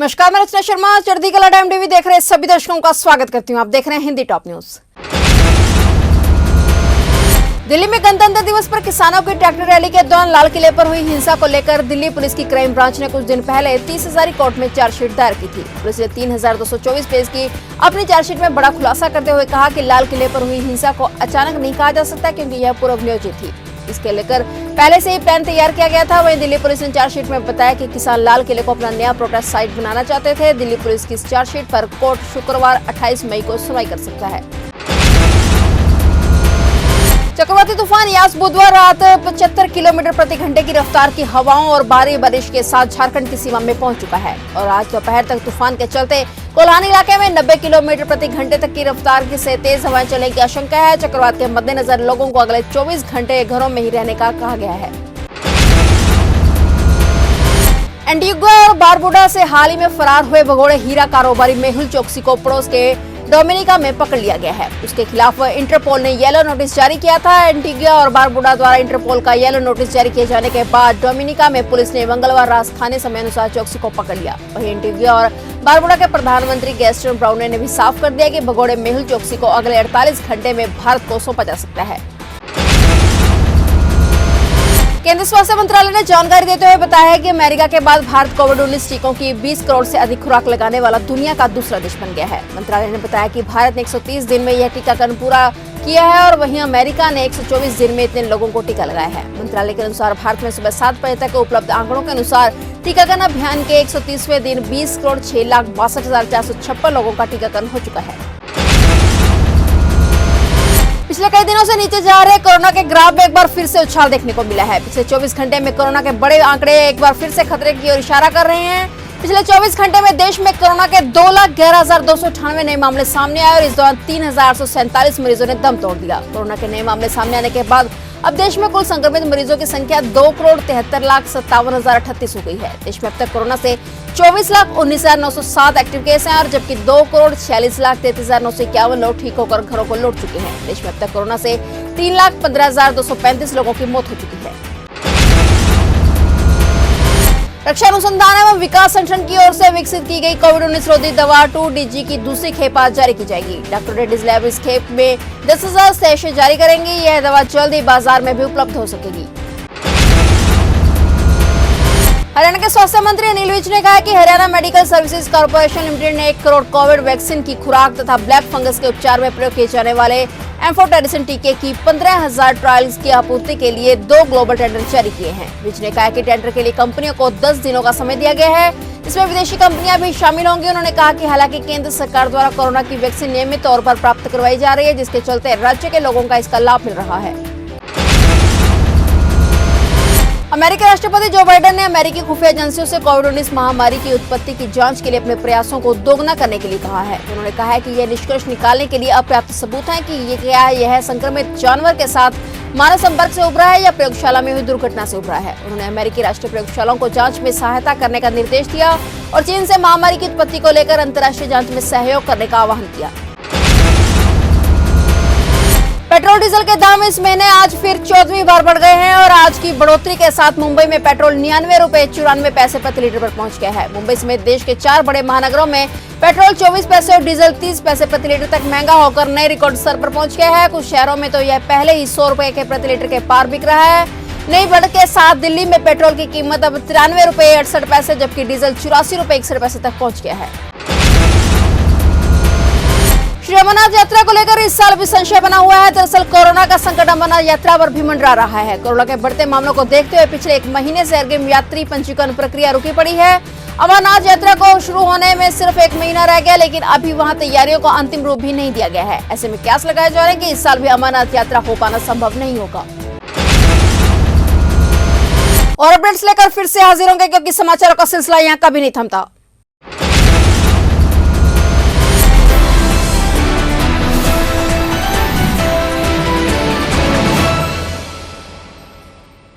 नमस्कार, मैं रचना शर्मा चढ़ती कला टाइम टीवी देख रहे सभी दर्शकों का स्वागत करती हूं। आप देख रहे हैं हिंदी टॉप न्यूज। दिल्ली में गणतंत्र दिवस पर किसानों की ट्रैक्टर रैली के दौरान लाल किले पर हुई हिंसा को लेकर दिल्ली पुलिस की क्राइम ब्रांच ने कुछ दिन पहले 30 हजारी कोर्ट में चार्जशीट दायर की थी। पुलिस ने 3224 पेज की अपनी चार्जशीट में बड़ा खुलासा करते हुए कहा कि लाल किले पर हुई हिंसा को अचानक नहीं कहा जा सकता, क्योंकि यह पूर्व नियोजित थी। इसके लेकर पहले से ही प्लान तैयार किया गया था। वहीं दिल्ली पुलिस ने चार्जशीट में बताया कि किसान लाल किले को अपना नया प्रोटेस्ट साइट बनाना चाहते थे। दिल्ली पुलिस की इस चार्जशीट पर कोर्ट शुक्रवार 28 मई को सुनवाई कर सकता है। चक्रवाती तूफान यास बुधवार रात 75 किलोमीटर प्रति घंटे की रफ्तार की हवाओं और भारी बारिश के साथ झारखंड की सीमा में पहुंच चुका है और आज दोपहर तक तूफान के चलते कोल्हान इलाके में 90 किलोमीटर प्रति घंटे तक की रफ्तार से तेज हवाएं चलने की आशंका है। चक्रवात के मद्देनजर लोगों को अगले 24 घंटे घरों में ही रहने का कहा गया है। एंटीगुआ और बारबुडा से हाल ही में फरार हुए भगोड़े हीरा कारोबारी मेहुल चोकसी को पड़ोस के डोमिनिका में पकड़ लिया गया है। उसके खिलाफ इंटरपोल ने येलो नोटिस जारी किया था। एंटीगुआ और बारबुडा द्वारा इंटरपोल का येलो नोटिस जारी किए जाने के बाद डोमिनिका में पुलिस ने मंगलवार रात स्थानीय समय अनुसार चोकसी को पकड़ लिया। वहीं एंटीगुआ और बारबुडा के प्रधानमंत्री गैस्टन ब्राउने ने भी साफ कर दिया कि भगोड़े मेहुल चोकसी को अगले 48 घंटे में भारत को सौंपा जा सकता है। केंद्रीय स्वास्थ्य मंत्रालय ने जानकारी देते हुए बताया है कि अमेरिका के बाद भारत कोविड-19 टीकों की 20 करोड़ से अधिक खुराक लगाने वाला दुनिया का दूसरा देश बन गया है। मंत्रालय ने बताया कि भारत ने 130 दिन में यह टीकाकरण पूरा किया है और वहीं अमेरिका ने 124 दिन में इतने लोगों को टीका लगाया है। मंत्रालय के अनुसार भारत में सुबह 7 बजे तक उपलब्ध आंकड़ों के अनुसार टीकाकरण अभियान के 130वें दिन 20 करोड़ 6,62,456 लोगों का टीकाकरण हो चुका है। पिछले कई दिनों से नीचे जा रहे कोरोना के ग्राफ में एक बार फिर से उछाल देखने को मिला है। पिछले 24 घंटे में कोरोना के बड़े आंकड़े एक बार फिर से खतरे की ओर इशारा कर रहे हैं। पिछले 24 घंटे में देश में कोरोना के 2,11,298 नए मामले सामने आए और इस दौरान 3,847 मरीजों ने दम तोड़ दिया। कोरोना के नए मामले सामने आने के बाद अब देश में कुल संक्रमित मरीजों की संख्या 2,73,57,038 हो गई है। देश में अब तक कोरोना से 24,19,907 एक्टिव केस हैं और जबकि 2,46,33,951 लोग ठीक होकर घरों को लौट चुके हैं। देश में अब तक कोरोना से 3,15,235 लोगों की मौत हो चुकी है। रक्षा अनुसंधान एवं विकास संगठन की ओर से विकसित की गई कोविड-19 रोधी दवा 2DG की दूसरी खेप आज जारी की जाएगी। डॉक्टर रेड्डीज लैब इस खेप में 10,000 सैशे जारी करेंगी। यह दवा जल्द ही बाजार में भी उपलब्ध हो सकेगी। हरियाणा के स्वास्थ्य मंत्री अनिल विज ने कहा कि Haryana medical services corporation limited ने 1 करोड़ कोविड वैक्सीन की खुराक तथा ब्लैक फंगस के उपचार में प्रयोग किए जाने वाले एम्फोटेरिसिन टीके की 15,000 ट्रायल्स की आपूर्ति के लिए 2 ग्लोबल टेंडर जारी किए हैं। विज ने कहा कि टेंडर के लिए कंपनियों को 10 दिनों का समय दिया गया है। इसमें विदेशी कंपनियां भी शामिल होंगी। उन्होंने कहा कि हालांकि केंद्र सरकार द्वारा कोरोना की वैक्सीन नियमित तौर पर प्राप्त करवाई जा रही है, जिसके चलते राज्य के लोगों का इसका लाभ मिल रहा है। अमेरिकी राष्ट्रपति जो बाइडेन ने अमेरिकी खुफिया एजेंसियों से कोविड-19 महामारी की उत्पत्ति की जांच के लिए अपने प्रयासों को दोगुना करने के लिए कहा है। उन्होंने कहा है कि यह निष्कर्ष निकालने के लिए अपर्याप्त सबूत हैं कि यह संक्रमित जानवर के साथ मानव संपर्क से उभरा है या प्रयोगशाला में हुई दुर्घटना से उभरा है। उन्होंने अमेरिकी राष्ट्रीय प्रयोगशालाओं को जांच में सहायता करने का निर्देश दिया और चीन से महामारी की उत्पत्ति को लेकर अंतर्राष्ट्रीय जांच में सहयोग करने का आह्वान किया। पेट्रोल डीजल के दाम इस महीने आज फिर 14वीं बार बढ़ गए हैं और आज की बढ़ोतरी के साथ मुंबई में पेट्रोल 99 रुपए 94 पैसे प्रति लीटर पर पहुंच गया है। मुंबई समेत देश के 4 बड़े महानगरों में पेट्रोल 24 पैसे और डीजल 30 पैसे प्रति लीटर तक महंगा होकर नए रिकॉर्ड स्तर पर पहुंच गया है। कुछ शहरों में तो यह पहले ही 100 रुपए के प्रति लीटर के पार बिक रहा है। नई बढ़त के साथ दिल्ली में पेट्रोल की कीमत अब 93 रुपए 68 पैसे जबकि डीजल 84 रुपए 61 पैसे तक पहुंच गया है। श्री अमरनाथ यात्रा को लेकर इस साल भी संशय बना हुआ है। दरअसल कोरोना का संकट अमरनाथ यात्रा पर भी मंडरा रहा है। कोरोना के बढ़ते मामलों को देखते हुए पिछले 1 महीने से अग्रिम यात्री पंजीकरण प्रक्रिया रुकी पड़ी है। अमरनाथ यात्रा को शुरू होने में सिर्फ 1 महीना रह गया, लेकिन अभी वहां तैयारियों को अंतिम रूप भी नहीं दिया गया है। ऐसे में कयास लगाए जा रहे हैं कि इस साल भी अमरनाथ यात्रा हो पाना संभव नहीं होगा। और अपडेट्स लेकर फिर से हाजिर होंगे, क्योंकि समाचारों का सिलसिला यहाँ कभी नहीं थमता।